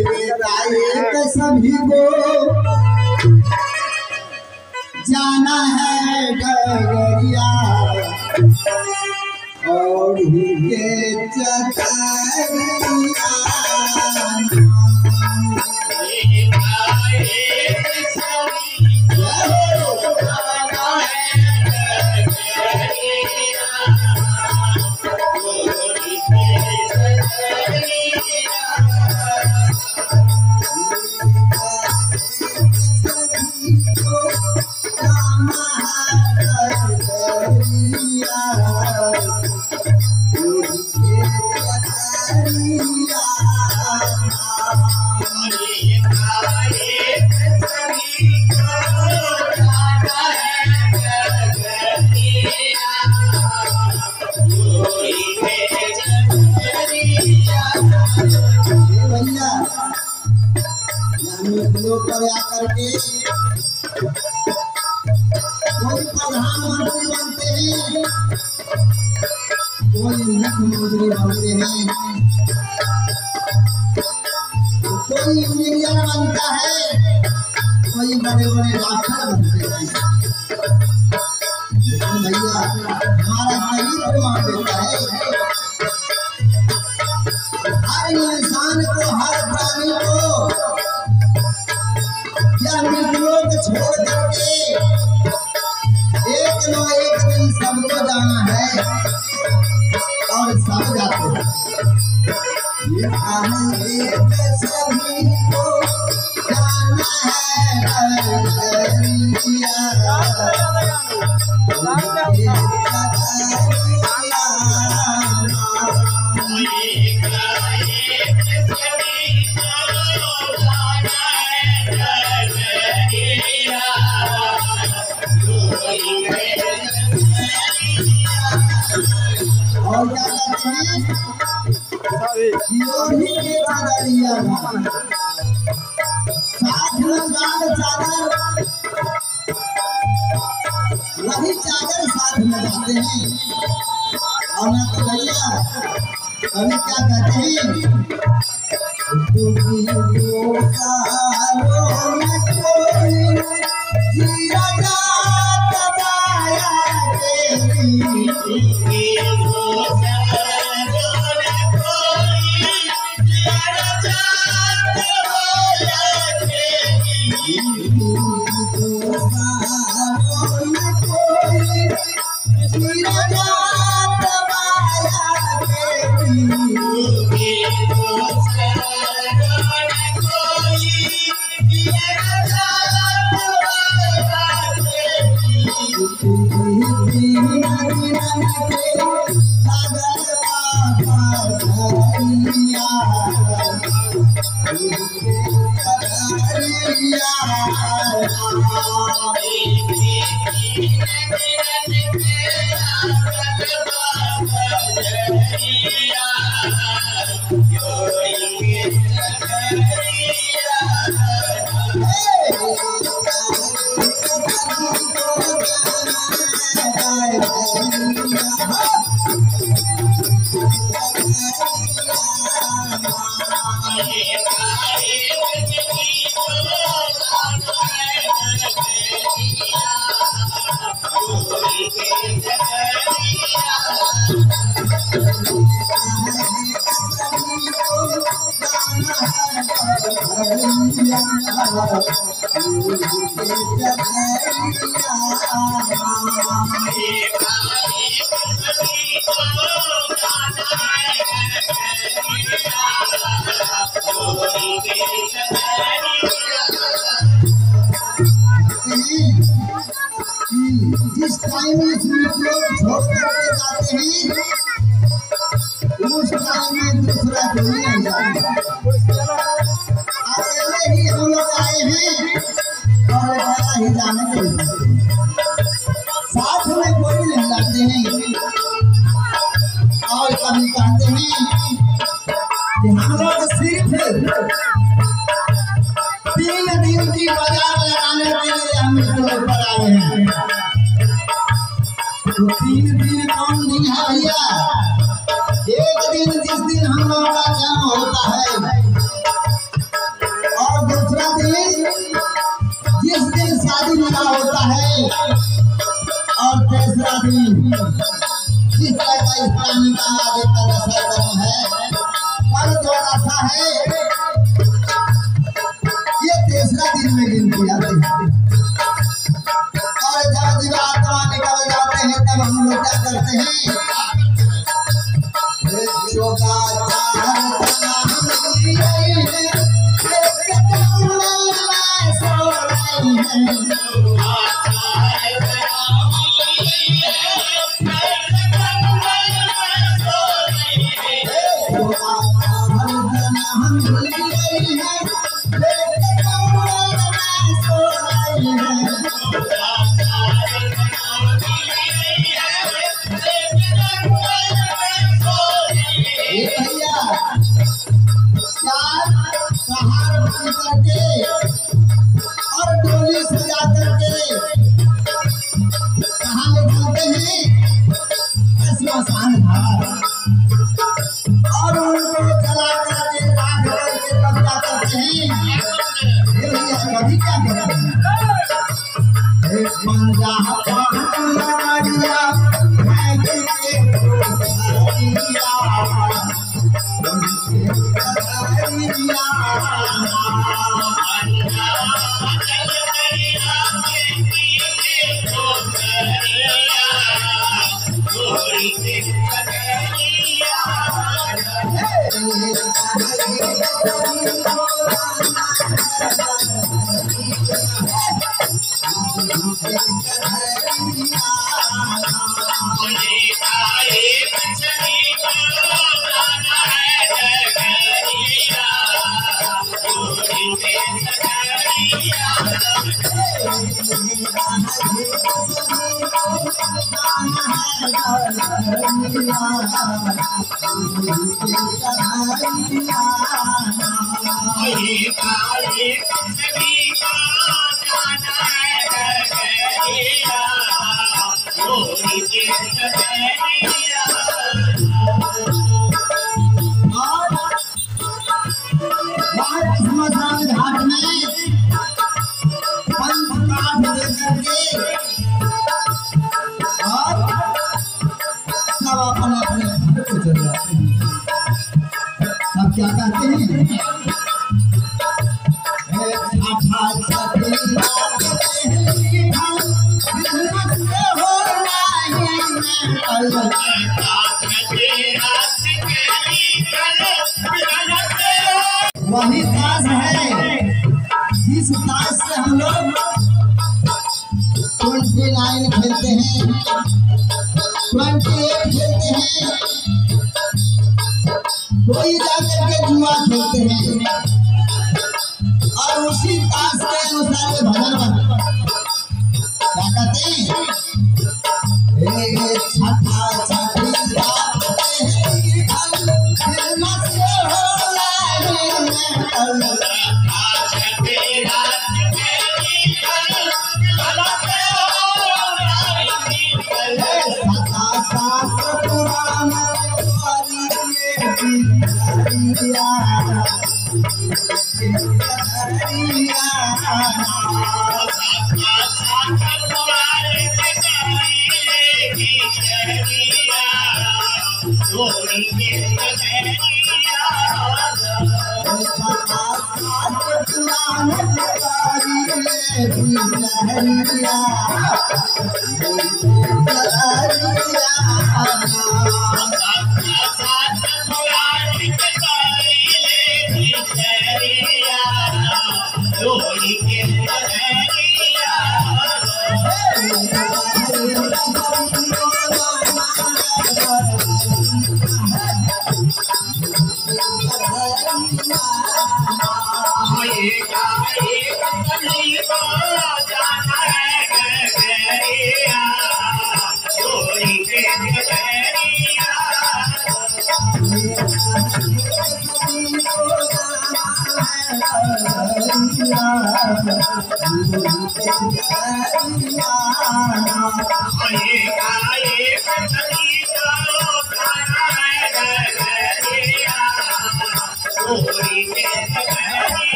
एक सभी को जाना है डगरिया और ही के चतरिया पर आकर के कोई प्रधानमंत्री बनते हैं, कोई मुख्यमंत्री बनते हैं, कोई इंजीनियर बनता है, कोई बड़े बड़े डॉक्टर बनते हैं। लेकिन भैया हमारा कई प्रमाण देता है हर इंसान को, हर प्राणी को लोग छोड़ करके एक न एक दिन सबको जाना है और सब जाते हैं। ये एक सभी को जाना और क्या कहते हैं योगी के चादरिया साथ में गाल चादर, वही चादर साथ में जाते हैं। और ना तो भैया अभी क्या कहते हैं जिस टाइम इसमें लोग छोड़ करके जाते हैं उस टाइम में दूसरा कोई नहीं जाता। अकेले ही हम लोग आए हैं और बड़ा ही जाने के साथ में कोई नहीं जाते हैं। और कभी कहते हैं कि हम लोग सिर्फ 3 दिन की बाजार लगाने के लिए हम लोग पर आए हैं। तो 3 दिन कौन दिन है भैया? एक दिन जिस दिन हम लोगों का जन्म होता है जिस दिन शादी विवाह होता है और तीसरा दिन जिस तरह का इस्लामी का आगे का रसा कर्म है, पर जो रसा है ये तीसरा दिन में गिनती जाती है। और जब जीवात्मा निकल जाते हैं तब हम लोग क्या करते हैं, और डोली सजा करके कहाँ ले जाते हैं, श्मशान घाट, और उनको जला करके राख करके तब क्या करते हैं, कभी क्या करते हैं, श्मशान घाट में पंच काठ लेकर के और सब अपने अपने घर को चले जाते हैं। सब क्या कहते हैं, वही ताश है जिस ताश से हम लोग 29 खेलते हैं, 28 खेलते हैं, कोई जाकर के जुआ खेलते हैं, और उसी ताश के अनुसार ये भजन बनता है। क्या कहते हैं, छठा छठी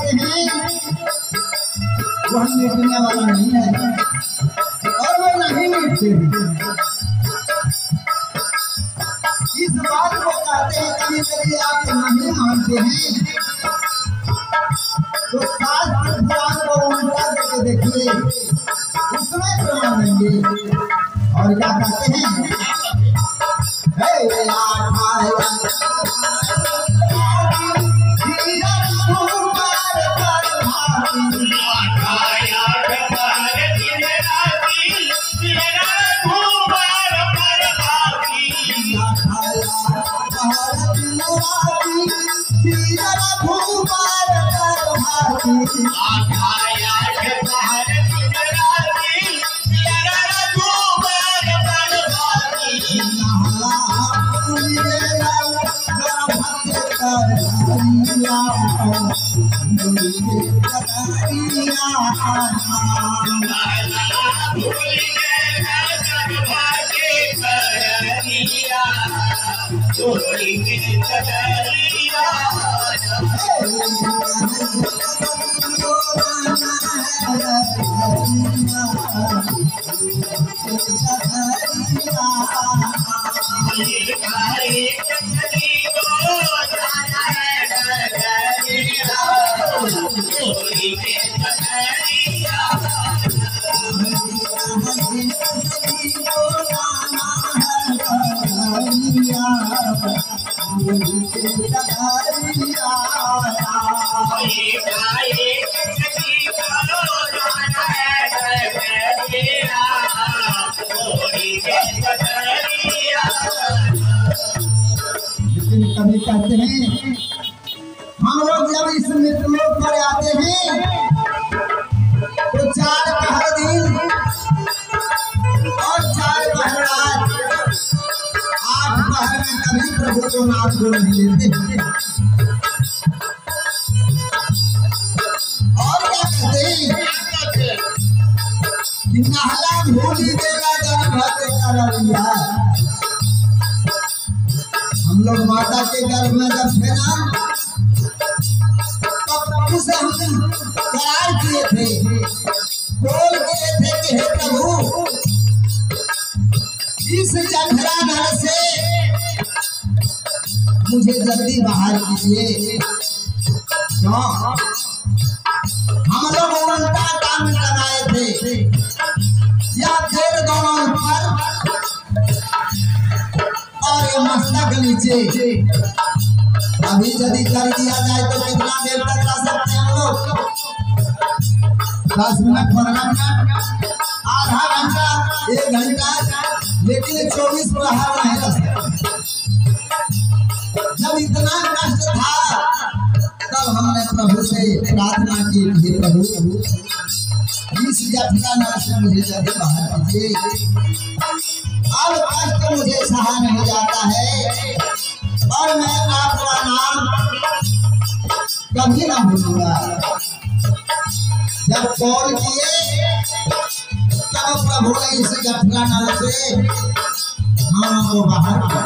कहते हैं वह मिटने वाला नहीं है और वो नहीं मिटते हैं। इस बात को कहते हैं कभी कभी आप नहीं मानते हैं तो शास्त्र पुराण को उल्टा करके देखिए, उसमें प्रमाण देंगे। और क्या कहते हैं, कभी कहते हैं हम लोग जब इस मृत्युलोक पर आते हैं तो 4 पहर दिन और 4 पहर रात, 8 पहर में कभी प्रभु को नाम को नहीं लेते। और क्या कहते हैं कि नहला भूली देगा गर्भ का रविया। हम लोग माता के गर्भ में जब थे ना तो प्रभु से हम करार किए थे, बोल किए थे कि हे प्रभु इस जठरा नर से मुझे जल्दी बाहर कीजिए। क्यों? हम लोग उल्टा काम कराए थे या फिर दोनों ऊपर और ये मस्तक नीचे। अभी यदि कर दिया जाए तो कितना देर तक रह सकते हैं हम लोग? 10 मिनट, 15 मिनट, आधा घंटा, 1 घंटा, लेकिन 24 प्रहर नहीं रह सकते। जब इतना कष्ट था तब हमने प्रभु से प्रार्थना की, हे प्रभु इस जठरा नर से मुझे जल्दी बाहर कीजिए। अब कष्ट मुझे सहा नहीं जाता है और मैं आपका नाम कभी ना भूलूंगा। जब कॉल किए तब प्रभु ने इस जठरा नर से हमको बाहर किया,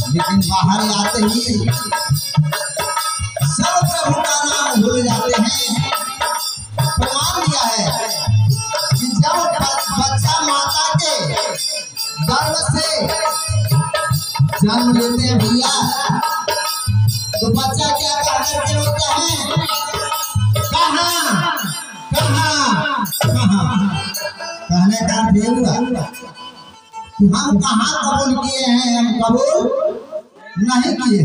लेकिन बाहर आते ही सब प्रभु का नाम भूल जाते हैं। प्रमाण दिया है कि जब बच्चा माता के गर्भ से जन्म लेते हैं भैया तो बच्चा क्या कहते होते हैं, कहाँ कहाँ कहाँ। कहने का अर्थ ये हुआ कि हम कहाँ कबूल किए हैं, हम कबूल नहीं किए।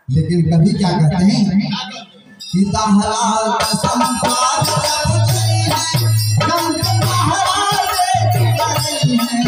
लेकिन कभी क्या कहते हैं कि दहला कसम पार जब चली है, हम दहला देख रही हैं।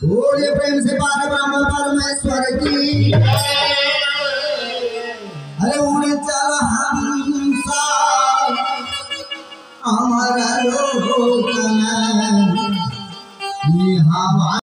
बोले प्रेम से पार ब्रह्म परमेश्वर की। अरे उड़े चल हंसा हमारा लोग ये हवा